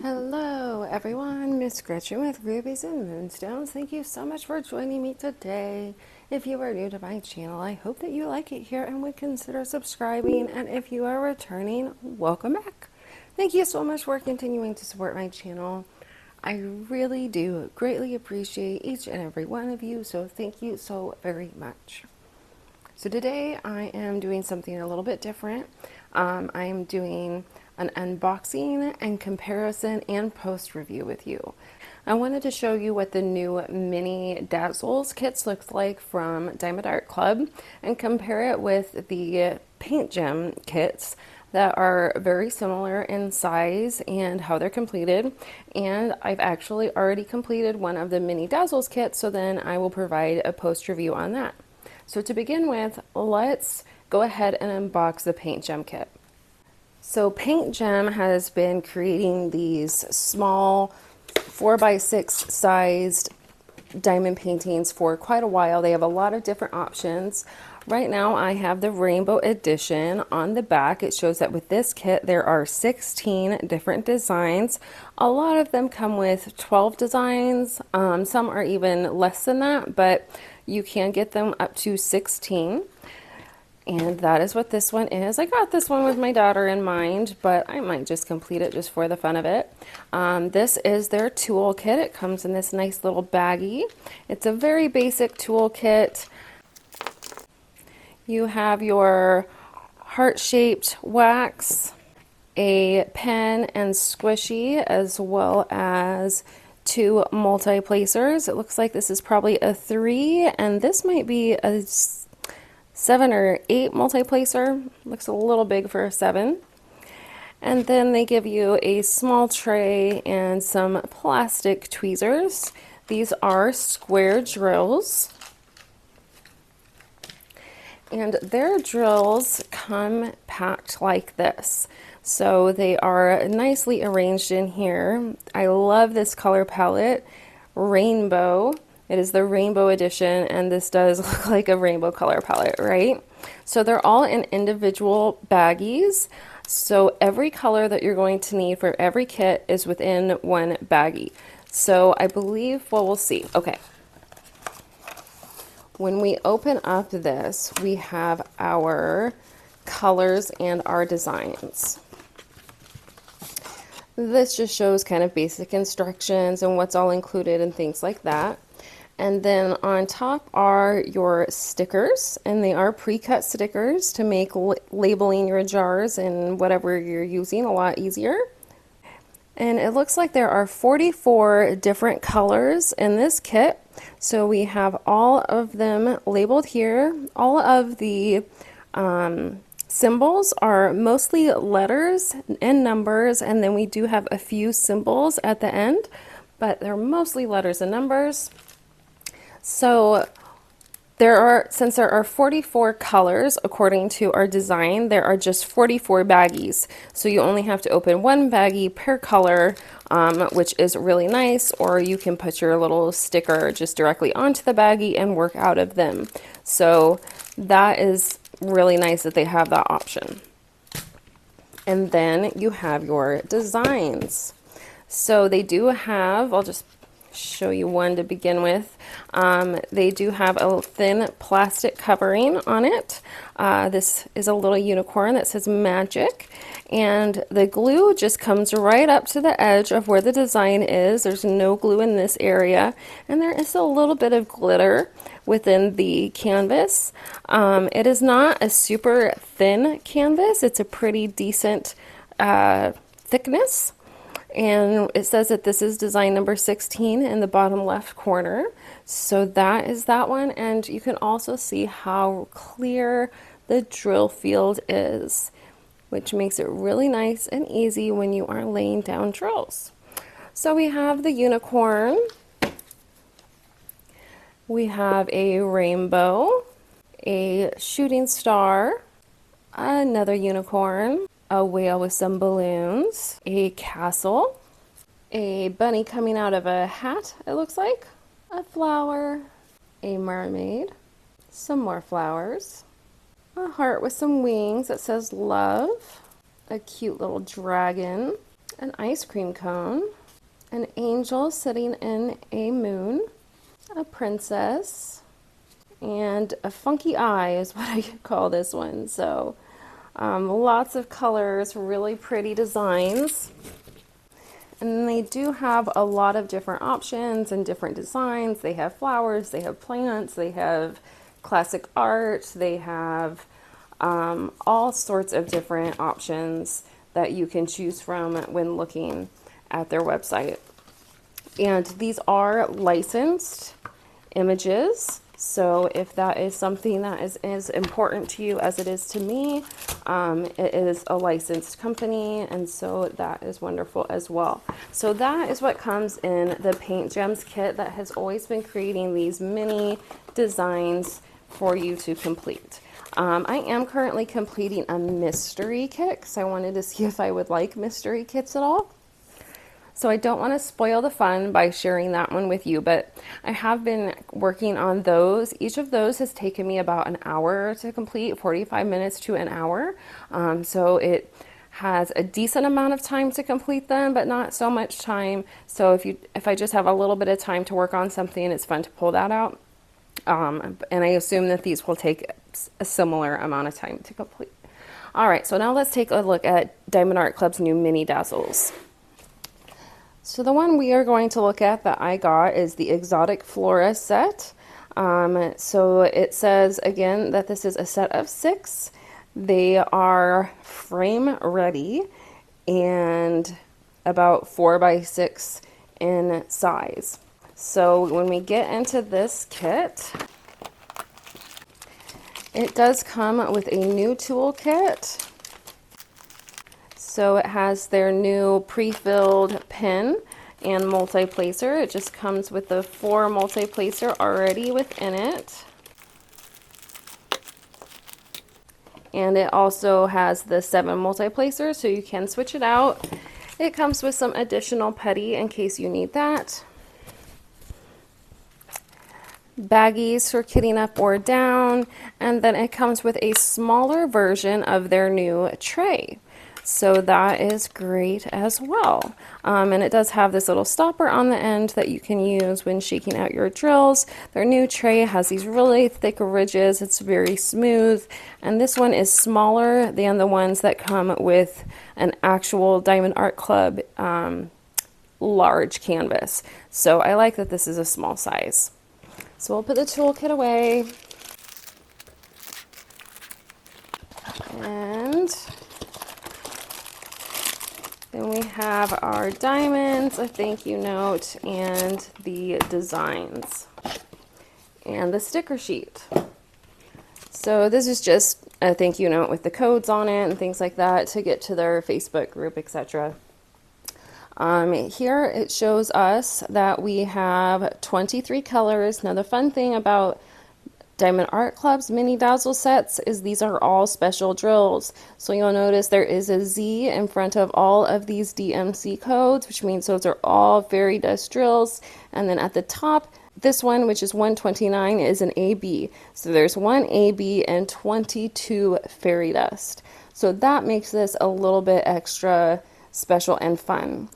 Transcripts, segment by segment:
Hello everyone, Miss Gretchen with Rubies and Moonstones. Thank you so much for joining me today. If you are new to my channel, I hope that you like it here and would consider subscribing. And if you are returning, welcome back. Thank you so much for continuing to support my channel. I really do greatly appreciate each and every one of you, so thank you so very much. So today I am doing something a little bit different. I am doing an unboxing and comparison and post review with you. I wanted to show you what the new mini Dazzles kits looks like from Diamond Art Club and compare it with the paint gem kits that are very similar in size and how they're completed. And I've actually already completed one of the mini Dazzles kits, so then I will provide a post review on that. So to begin with, let's go ahead and unbox the paint gem kit. So Paint Gem has been creating these small 4x6 sized diamond paintings for quite a while. They have a lot of different options. Right now I have the rainbow edition. On the back it shows that with this kit there are 16 different designs. A lot of them come with 12 designs. Some are even less than that, but you can get them up to 16. And that is what this one is. I got this one with my daughter in mind, but I might just complete it just for the fun of it. This is their tool kit. It comes in this nice little baggie. It's a very basic tool kit. You have your heart-shaped wax, a pen and squishy, as well as 2 multi-placers. It looks like this is probably a 3, and this might be a 7 or 8 multi-placer. Looks a little big for a 7. And then they give you a small tray and some plastic tweezers. These are square drills. And their drills come packed like this. So they are nicely arranged in here. I love this color palette, Rainbow. It is the rainbow edition, and this does look like a rainbow color palette, right? So they're all in individual baggies. So every color that you're going to need for every kit is within one baggie. So I believe, well, we'll see. Okay. When we open up this, we have our colors and our designs. This just shows kind of basic instructions and what's all included and things like that. And then on top are your stickers, and they are pre-cut stickers to make labeling your jars and whatever you're using a lot easier. And it looks like there are 44 different colors in this kit. So we have all of them labeled here. All of the symbols are mostly letters and numbers, and then we do have a few symbols at the end, but they're mostly letters and numbers. So since there are 44 colors according to our design, there are just 44 baggies. So you only have to open one baggie per color, which is really nice, or you can put your little sticker just directly onto the baggie and work out of them. So that is really nice that they have that option. And then you have your designs. So they do have, I'll just show you one to begin with. They do have a thin plastic covering on it. This is a little unicorn that says magic, and the glue just comes right up to the edge of where the design is. There's no glue in this area, and there is a little bit of glitter within the canvas. It is not a super thin canvas. It's a pretty decent thickness. And it says that this is design number 16 in the bottom left corner. So that is that one. And you can also see how clear the drill field is, which makes it really nice and easy when you are laying down drills. So we have the unicorn. We have a rainbow, a shooting star, another unicorn, a whale with some balloons, a castle, a bunny coming out of a hat, it looks like, a flower, a mermaid, some more flowers, a heart with some wings that says love, a cute little dragon, an ice cream cone, an angel sitting in a moon, a princess, and a funky eye is what I call this one. So lots of colors, really pretty designs. And they do have a lot of different options and different designs. They have flowers, they have plants, they have classic art, they have all sorts of different options that you can choose from when looking at their website. And these are licensed images. So if that is something that is as important to you as it is to me, it is a licensed company, and so that is wonderful as well. So that is what comes in the Paint Gems kit that has always been creating these mini designs for you to complete. I am currently completing a mystery kit because I wanted to see if I would like mystery kits at all. So I don't want to spoil the fun by sharing that one with you, but I have been working on those. Each of those has taken me about an hour to complete, 45 minutes to an hour. So it has a decent amount of time to complete them, but not so much time. So if I just have a little bit of time to work on something, it's fun to pull that out. And I assume that these will take a similar amount of time to complete. All right, so now let's take a look at Diamond Art Club's new mini Dazzles. So the one we are going to look at that I got is the Exotic Flora set. So it says again that this is a set of 6. They are frame ready and about 4 by 6 in size. So when we get into this kit, it does come with a new toolkit. So it has their new pre-filled pen and multi-placer. It just comes with the 4 multi-placer already within it. And it also has the 7 multi-placer, so you can switch it out. It comes with some additional putty in case you need that. Baggies for kitting up or down, and then it comes with a smaller version of their new tray. So that is great as well. And it does have this little stopper on the end that you can use when shaking out your drills. Their new tray has these really thick ridges. It's very smooth. And this one is smaller than the ones that come with an actual Diamond Art Club large canvas. So I like that this is a small size. So we'll put the toolkit away. And then we have our diamonds, a thank you note, and the designs, and the sticker sheet. So this is just a thank you note with the codes on it and things like that to get to their Facebook group, etc. Here it shows us that we have 23 colors. Now the fun thing about Diamond Art Club's mini Dazzle sets is these are all special drills. So you'll notice there is a Z in front of all of these DMC codes, which means those are all fairy dust drills. And then at the top, this one, which is 129, is an AB. So there's 1 AB and 22 fairy dust. So that makes this a little bit extra special and fun.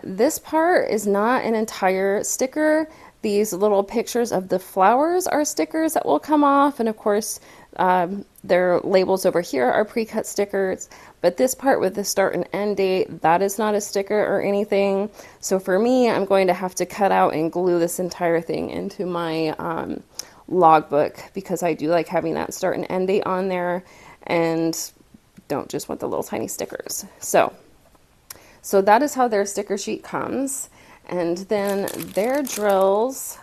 This part is not an entire sticker. These little pictures of the flowers are stickers that will come off, and of course their labels over here are pre-cut stickers, but this part with the start and end date, that is not a sticker or anything. So for me, I'm going to have to cut out and glue this entire thing into my logbook, because I do like having that start and end date on there and don't just want the little tiny stickers. So that is how their sticker sheet comes. And then their drills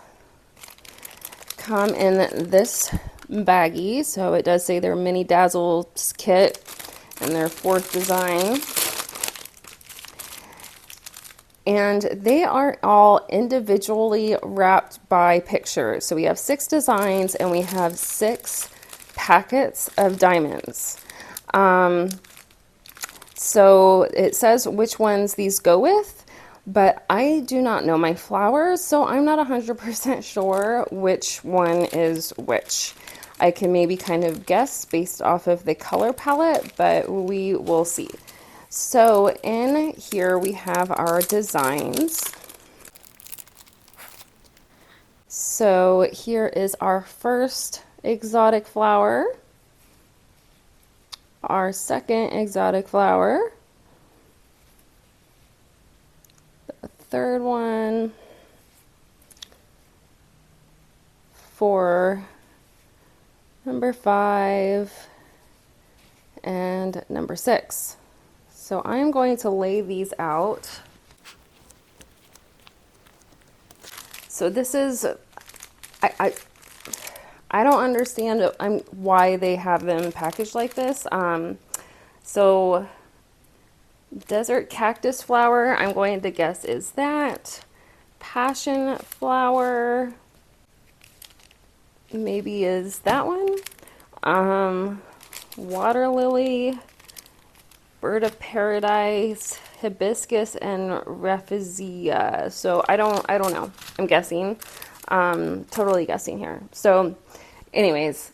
come in this baggie. So it does say their mini Dazzles kit and their 4th design. And they are all individually wrapped by pictures. So we have 6 designs and we have 6 packets of diamonds. So it says which ones these go with. but I do not know my flowers, so I'm not 100% sure which one is which. I can maybe kind of guess based off of the color palette, but we will see. So in here we have our designs. So here is our first exotic flower, our second exotic flower, the third one for number 5, and number 6. So I'm going to lay these out. So this is, I don't understand why they have them packaged like this. So desert cactus flower, I'm going to guess is that. Passion flower, maybe is that one. Water lily, bird of paradise, hibiscus, and rafflesia. So I don't know. I'm guessing. Totally guessing here. So anyways,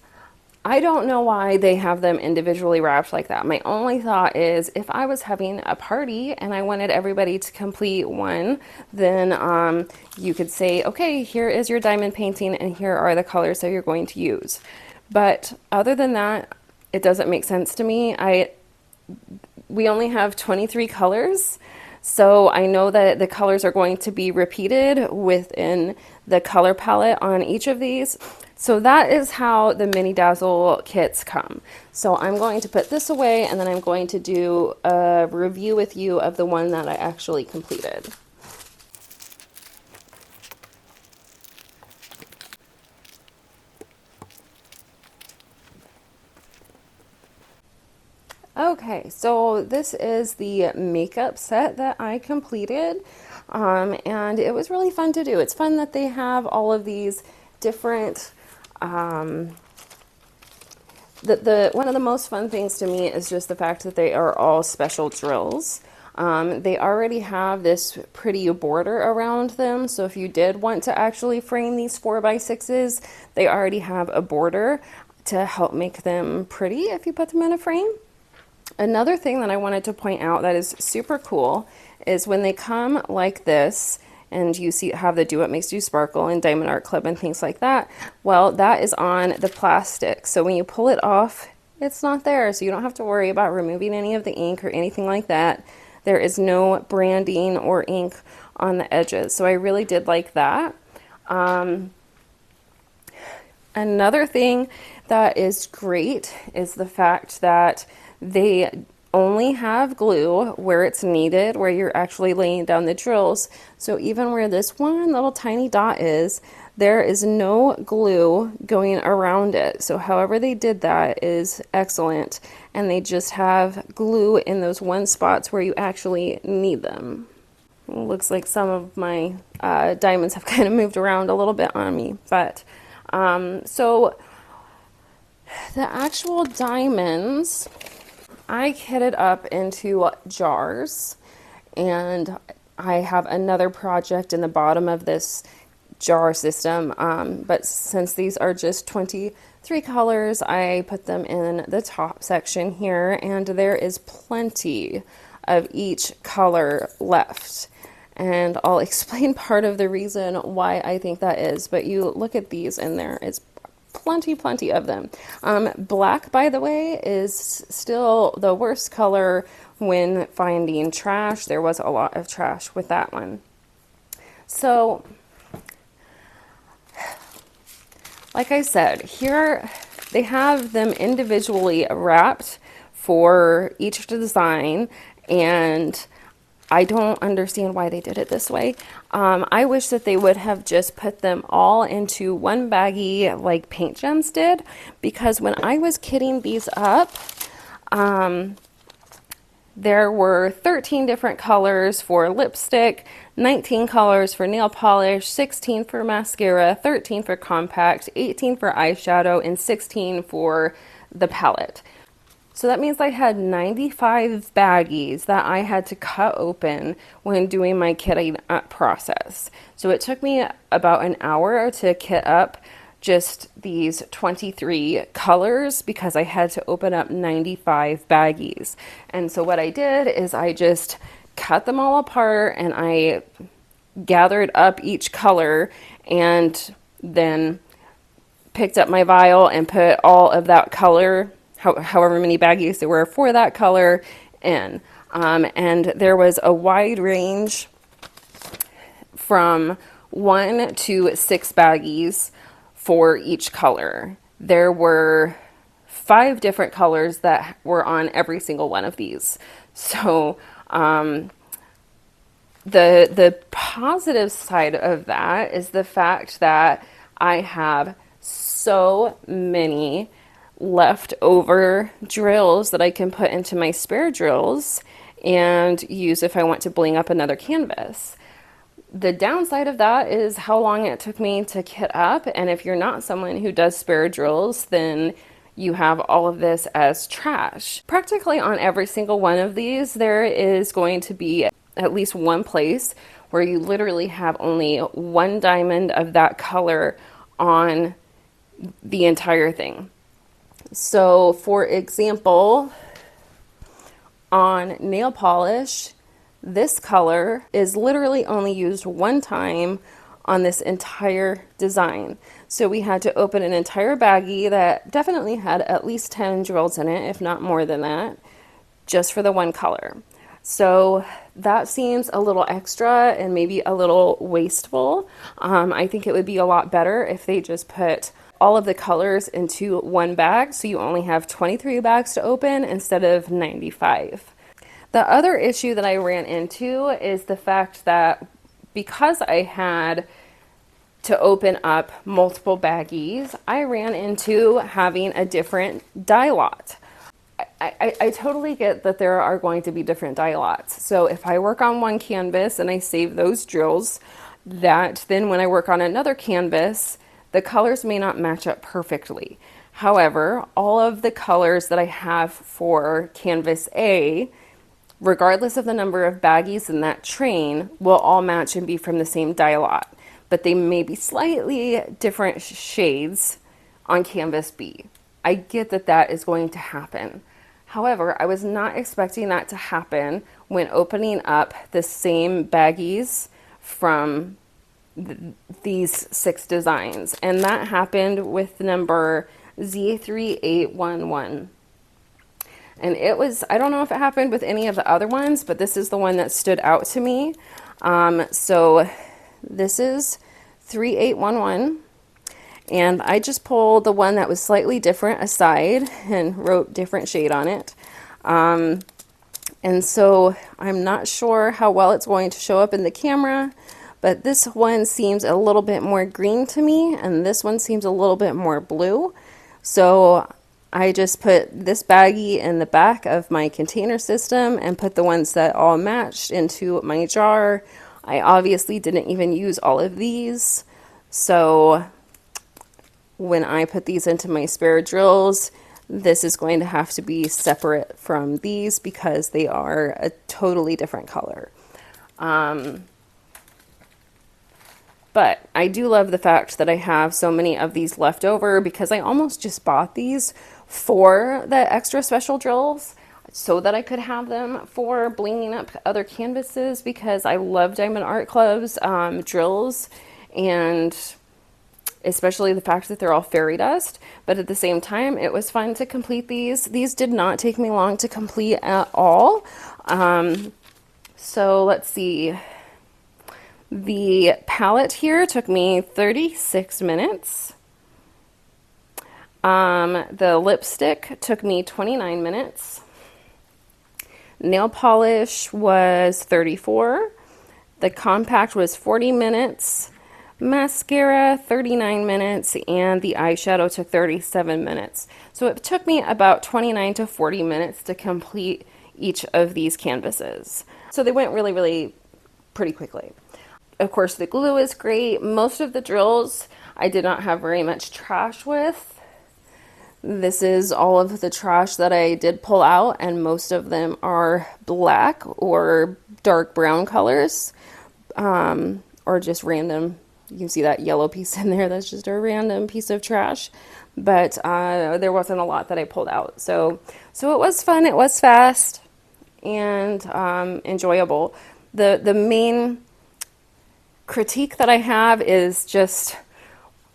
I don't know why they have them individually wrapped like that. My only thought is if I was having a party and I wanted everybody to complete one, then you could say, okay, here is your diamond painting and here are the colors that you're going to use. But other than that, it doesn't make sense to me. We only have 23 colors, so I know that the colors are going to be repeated within the color palette on each of these. So that is how the mini Dazzle kits come. So I'm going to put this away and then I'm going to do a review with you of the one that I actually completed. Okay, so this is the makeup set that I completed, and it was really fun to do. It's fun that they have all of these different, one of the most fun things to me is just the fact that they are all special drills. They already have this pretty border around them, so if you did want to actually frame these 4x6s, they already have a border to help make them pretty if you put them in a frame. Another thing that I wanted to point out that is super cool is when they come like this, and you see have the Do What Makes You Sparkle and Diamond Art Club and things like that, well, that is on the plastic. So when you pull it off, it's not there. So you don't have to worry about removing any of the ink or anything like that. There is no branding or ink on the edges. So I really did like that. Another thing that is great is the fact that they only have glue where it's needed, where you're actually laying down the drills. So even where this one little tiny dot is, there is no glue going around it. So however they did that is excellent. And they just have glue in those one spots where you actually need them. It looks like some of my diamonds have kind of moved around a little bit on me. But so the actual diamonds, I kitted up into jars, and I have another project in the bottom of this jar system, but since these are just 23 colors, I put them in the top section here, and there is plenty of each color left. And I'll explain part of the reason why I think that is, but you look at these and there is plenty of them. Black, by the way, is still the worst color when finding trash. There was a lot of trash with that one. So, like I said, here they have them individually wrapped for each design, and I don't understand why they did it this way. I wish that they would have just put them all into one baggie like Paint Gems did, because when I was kitting these up, there were 13 different colors for lipstick, 19 colors for nail polish, 16 for mascara, 13 for compact, 18 for eyeshadow, and 16 for the palette. So that means I had 95 baggies that I had to cut open when doing my kitting up process. So it took me about an hour to kit up just these 23 colors because I had to open up 95 baggies. And so what I did is I just cut them all apart and I gathered up each color and then picked up my vial and put all of that color, however many baggies there were for that color, in. And there was a wide range from 1 to 6 baggies for each color. There were 5 different colors that were on every single one of these. So the positive side of that is the fact that I have so many leftover drills that I can put into my spare drills and use if I want to bling up another canvas. The downside of that is how long it took me to kit up, and if you're not someone who does spare drills, then you have all of this as trash. Practically on every single one of these, there is going to be at least one place where you literally have only one diamond of that color on the entire thing. So for example, on nail polish, this color is literally only used one time on this entire design. So we had to open an entire baggie that definitely had at least 10 drills in it, if not more than that, just for the one color. So that seems a little extra and maybe a little wasteful. I think it would be a lot better if they just put all of the colors into one bag, so you only have 23 bags to open instead of 95. The other issue that I ran into is the fact that because I had to open up multiple baggies, I ran into having a different die lot. I totally get that there are going to be different die lots. So if I work on one canvas and I save those drills, that then when I work on another canvas, the colors may not match up perfectly. However, all of the colors that I have for canvas A, regardless of the number of baggies in that train, will all match and be from the same die lot. But they may be slightly different shades on canvas B. I get that that is going to happen. However, I was not expecting that to happen when opening up the same baggies from these 6 designs. And that happened with number Z3811. And it was, I don't know if it happened with any of the other ones, but this is the one that stood out to me. So this is 3811. And I just pulled the one that was slightly different aside and wrote different shade on it. And so I'm not sure how well it's going to show up in the camera, but this one seems a little bit more green to me, and this one seems a little bit more blue. So I just put this baggie in the back of my container system and put the ones that all matched into my jar. I obviously didn't even use all of these. So when I put these into my spare drills, this is going to have to be separate from these because they are a totally different color. But I do love the fact that I have so many of these left over because I almost just bought these for the extra special drills so that I could have them for blinging up other canvases because I love Diamond Art Club's drills, and especially the fact that they're all fairy dust. But at the same time, it was fun to complete these. These did not take me long to complete at all. So let's see. The palette here took me 36 minutes. The lipstick took me 29 minutes. Nail polish was 34. The compact was 40 minutes. Mascara 39 minutes, and the eyeshadow took 37 minutes. So it took me about 29 to 40 minutes to complete each of these canvases. So they went really, really pretty quickly. Of course, the glue is great. Most of the drills I did not have very much trash with. This is all of the trash that I did pull out, and most of them are black or dark brown colors, or just random. You can see that yellow piece in there. That's just a random piece of trash. But there wasn't a lot that I pulled out. So it was fun. It was fast and enjoyable. The main critique that I have is just,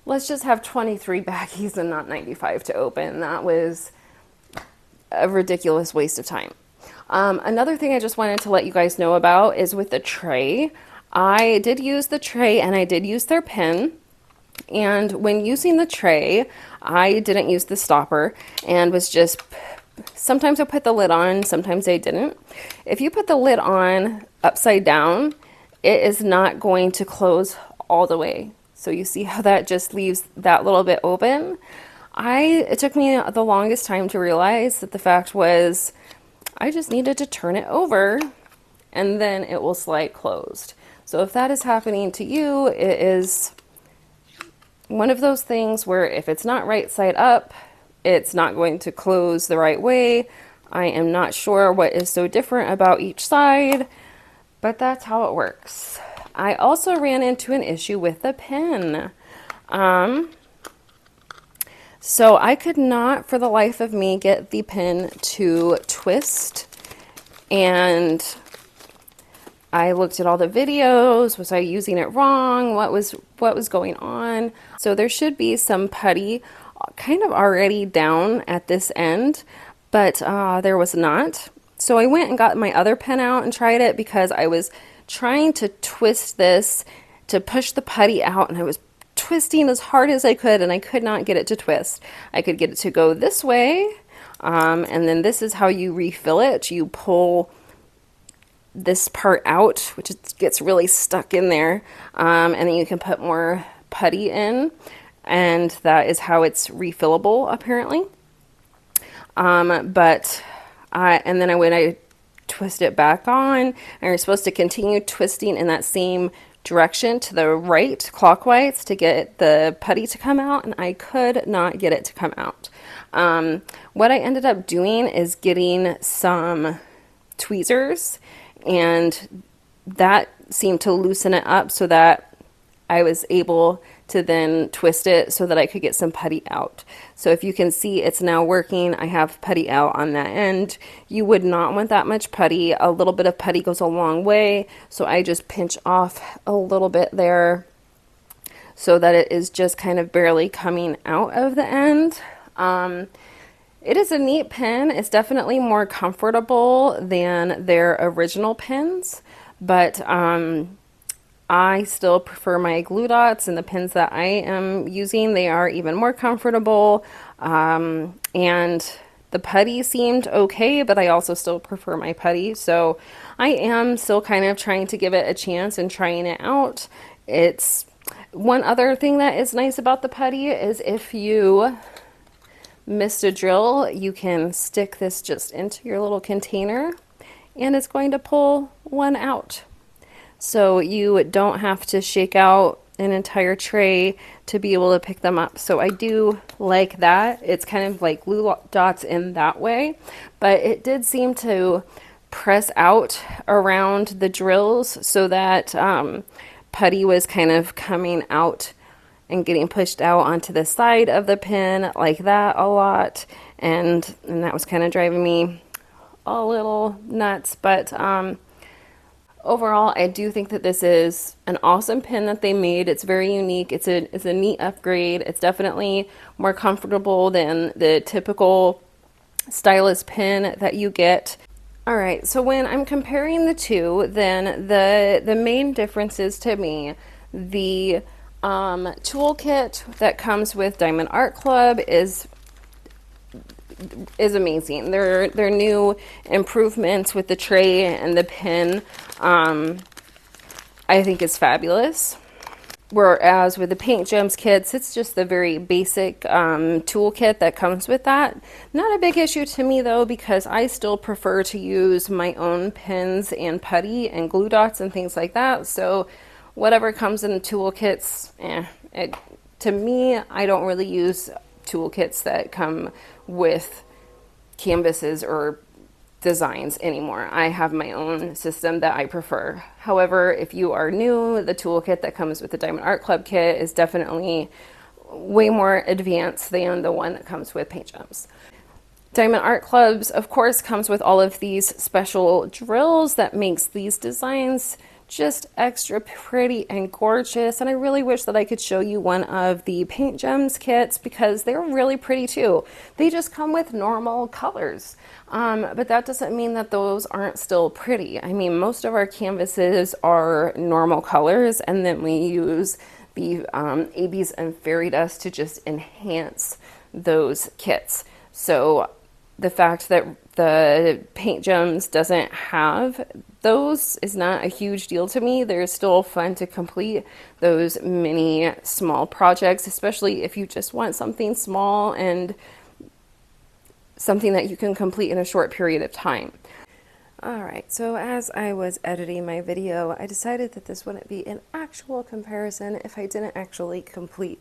let's just have 23 baggies and not 95 to open. That was a ridiculous waste of time. Another thing I just wanted to let you guys know about is with the tray. I did use the tray and I did use their pen. And when using the tray, I didn't use the stopper and was just, sometimes I put the lid on, sometimes I didn't. If you put the lid on upside down, it is not going to close all the way. So you see how that just leaves that little bit open? It took me the longest time to realize that the fact was I just needed to turn it over and then it will slide closed. So if that is happening to you, it is one of those things where if it's not right side up, it's not going to close the right way. I am not sure what is so different about each side, but that's how it works. I also ran into an issue with the pen. So I could not for the life of me get the pen to twist, and I looked at all the videos. Was I using it wrong? What was going on? So there should be some putty kind of already down at this end, but there was not. So I went and got my other pen out and tried it because I was trying to twist this to push the putty out, and I was twisting as hard as I could and I could not get it to twist. I could get it to go this way, and then this is how you refill it. You pull this part out, which gets really stuck in there, and then you can put more putty in, and that is how it's refillable apparently. And then when I twist it back on, and you're supposed to continue twisting in that same direction to the right clockwise to get the putty to come out, and I could not get it to come out. What I ended up doing is getting some tweezers, and that seemed to loosen it up so that I was able to then twist it so that I could get some putty out. So if you can see, it's now working. I have putty out on that end. You would not want that much putty. A little bit of putty goes a long way. So I just pinch off a little bit there so that it is just kind of barely coming out of the end. It is a neat pen. It's definitely more comfortable than their original pens, but I still prefer my glue dots, and the pens that I am using, they are even more comfortable. And the putty seemed okay, but I also still prefer my putty. So I am still kind of trying to give it a chance and trying it out. It's one other thing that is nice about the putty is if you missed a drill, you can stick this just into your little container and it's going to pull one out. So you don't have to shake out an entire tray to be able to pick them up. So I do like that. It's kind of like glue dots in that way, but it did seem to press out around the drills so that putty was kind of coming out and getting pushed out onto the side of the pen like that a lot, and that was kind of driving me a little nuts. But overall, I do think that this is an awesome pen that they made. It's very unique. It's a neat upgrade. It's definitely more comfortable than the typical stylus pen that you get. All right, so when I'm comparing the two, then the main differences to me, the toolkit that comes with Diamond Art Club is amazing. Their new improvements with the tray and the pen, I think is fabulous. Whereas with the Paint Gems kits, it's just the very basic toolkit that comes with that. Not a big issue to me though, because I still prefer to use my own pens and putty and glue dots and things like that. So whatever comes in the toolkits, to me, I don't really use toolkits that come with canvases or designs anymore. I have my own system that I prefer. However, if you are new, the toolkit that comes with the Diamond Art Club kit is definitely way more advanced than the one that comes with paint gems. Diamond Art Clubs, of course, comes with all of these special drills that makes these designs just extra pretty and gorgeous. And I really wish that I could show you one of the paint gems kits because they're really pretty too. They just come with normal colors. But that doesn't mean that those aren't still pretty. I mean, most of our canvases are normal colors, and then we use the ABs and fairy dust to just enhance those kits. So the fact that the paint gems doesn't have those is not a huge deal to me. They're still fun to complete those mini small projects, especially if you just want something small and something that you can complete in a short period of time. Alright, so as I was editing my video, I decided that this wouldn't be an actual comparison if I didn't actually complete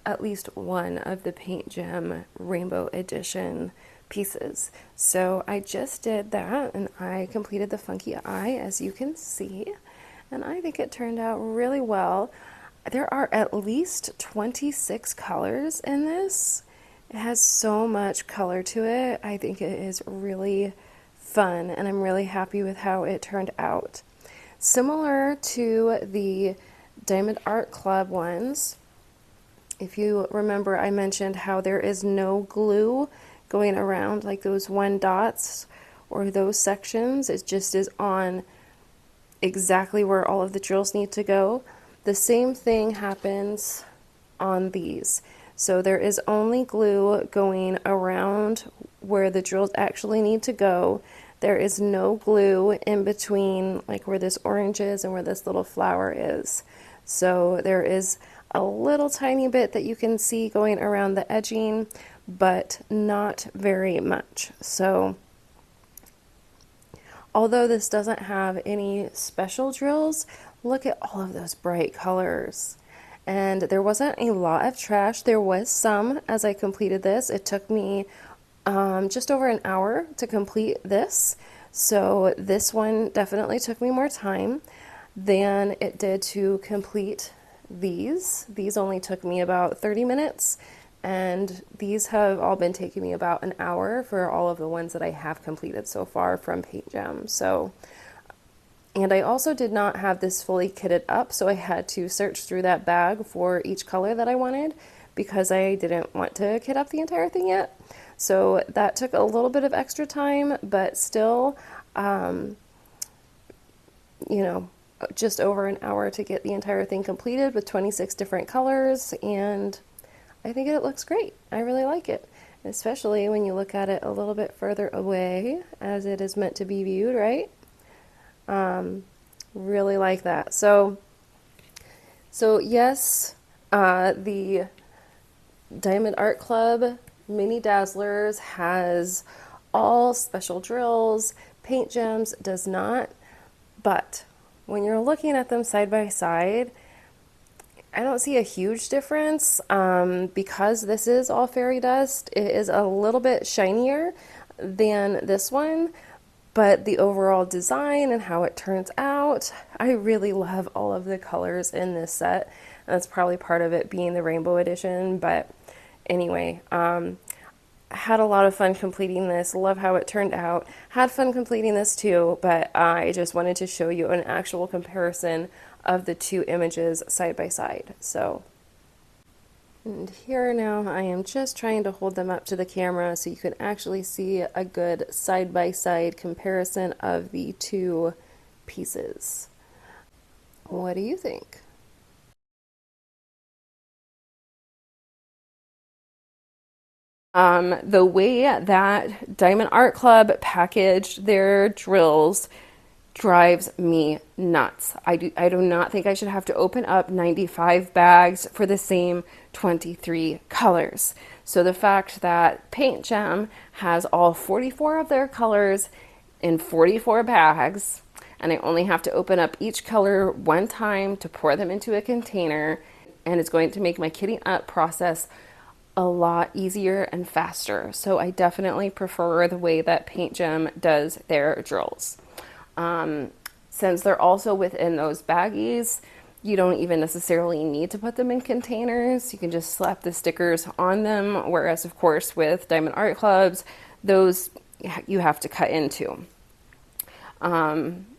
at least one of the Paint Gem Rainbow Edition pieces. So I just did that, and I completed the funky eye, as you can see, and I think it turned out really well. There are at least 26 colors in this. It has so much color to it. I think it is really fun, and I'm really happy with how it turned out. Similar to the Diamond Art Club ones, if you remember, I mentioned how there is no glue going around like those 1 dots or those sections. It just is on exactly where all of the drills need to go. The same thing happens on these. So there is only glue going around where the drills actually need to go. There is no glue in between, like where this orange is and where this little flower is. So there is a little tiny bit that you can see going around the edging, but not very much. So although this doesn't have any special drills, look at all of those bright colors. And there wasn't a lot of trash. There was some as I completed this. It took me just over an hour to complete this. So this one definitely took me more time than it did to complete these. These only took me about 30 minutes. And these have all been taking me about an hour for all of the ones that I have completed so far from Paint Gem. So, and I also did not have this fully kitted up, so I had to search through that bag for each color that I wanted because I didn't want to kit up the entire thing yet. So that took a little bit of extra time, but still, you know, just over an hour to get the entire thing completed with 26 different colors, and I think it looks great. I really like it, especially when you look at it a little bit further away as it is meant to be viewed, right? Really like that. So yes, the Diamond Art Club Mini Dazzlers has all special drills. Paint Gems does not, but when you're looking at them side by side, I don't see a huge difference. Because this is all fairy dust, it is a little bit shinier than this one, but the overall design and how it turns out, I really love all of the colors in this set. That's probably part of it being the Rainbow Edition, but anyway, had a lot of fun completing this. Love how it turned out. Had fun completing this too, but I just wanted to show you an actual comparison of the two images side by side. So, and here now I am just trying to hold them up to the camera so you can actually see a good side by side comparison of the two pieces. What do you think? The way that Diamond Art Club packaged their drills drives me nuts. I do not think I should have to open up 95 bags for the same 23 colors. So the fact that Paint Gem has all 44 of their colors in 44 bags, and I only have to open up each color one time to pour them into a container, and it's going to make my kitting up process a lot easier and faster. So I definitely prefer the way that Paint Gem does their drills. Since they're also within those baggies, you don't even necessarily need to put them in containers. You can just slap the stickers on them, whereas of course with Diamond Art Clubs, those you have to cut into.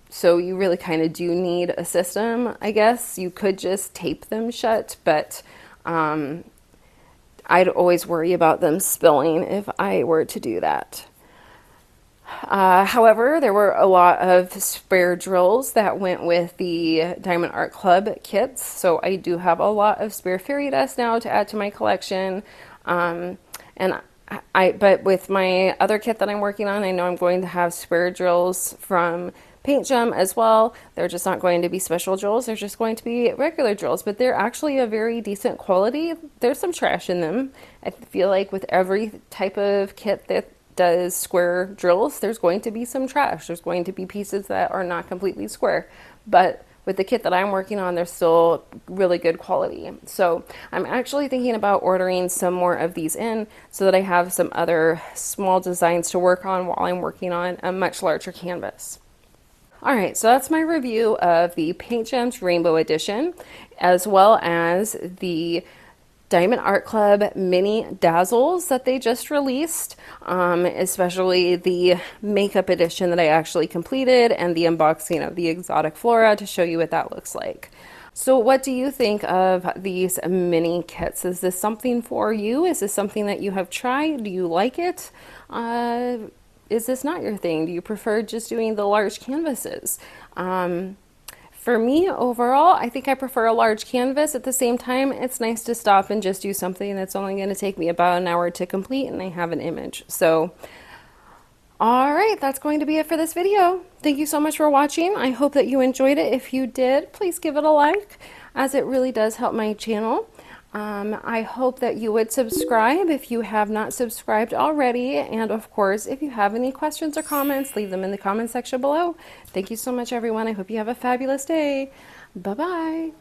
So you really kind of do need a system, I guess. You could just tape them shut, but I'd always worry about them spilling if I were to do that. However, there were a lot of spare drills that went with the Diamond Art Club kits, so I do have a lot of spare fairy dust now to add to my collection. But with my other kit that I'm working on, I know I'm going to have spare drills from Paint Gem as well. They're just not going to be special drills, they're just going to be regular drills, but they're actually a very decent quality. There's some trash in them. I feel like with every type of kit that does square drills, there's going to be some trash. There's going to be pieces that are not completely square, but with the kit that I'm working on, they're still really good quality. So I'm actually thinking about ordering some more of these in so that I have some other small designs to work on while I'm working on a much larger canvas. All right, so that's my review of the Paint Gems Rainbow Edition, as well as the Diamond Art Club mini Dazzles that they just released, especially the makeup edition that I actually completed and the unboxing of the exotic flora to show you what that looks like. So what do you think of these mini kits? Is this something for you? Is this something that you have tried? Do you like it? Is this not your thing? Do you prefer just doing the large canvases? For me, overall, I think I prefer a large canvas. At the same time, it's nice to stop and just do something that's only going to take me about an hour to complete and I have an image. So, all right, that's going to be it for this video. Thank you so much for watching. I hope that you enjoyed it. If you did, please give it a like, as it really does help my channel. I hope that you would subscribe if you have not subscribed already. And of course, if you have any questions or comments, leave them in the comment section below. Thank you so much, everyone. I hope you have a fabulous day. Bye-bye.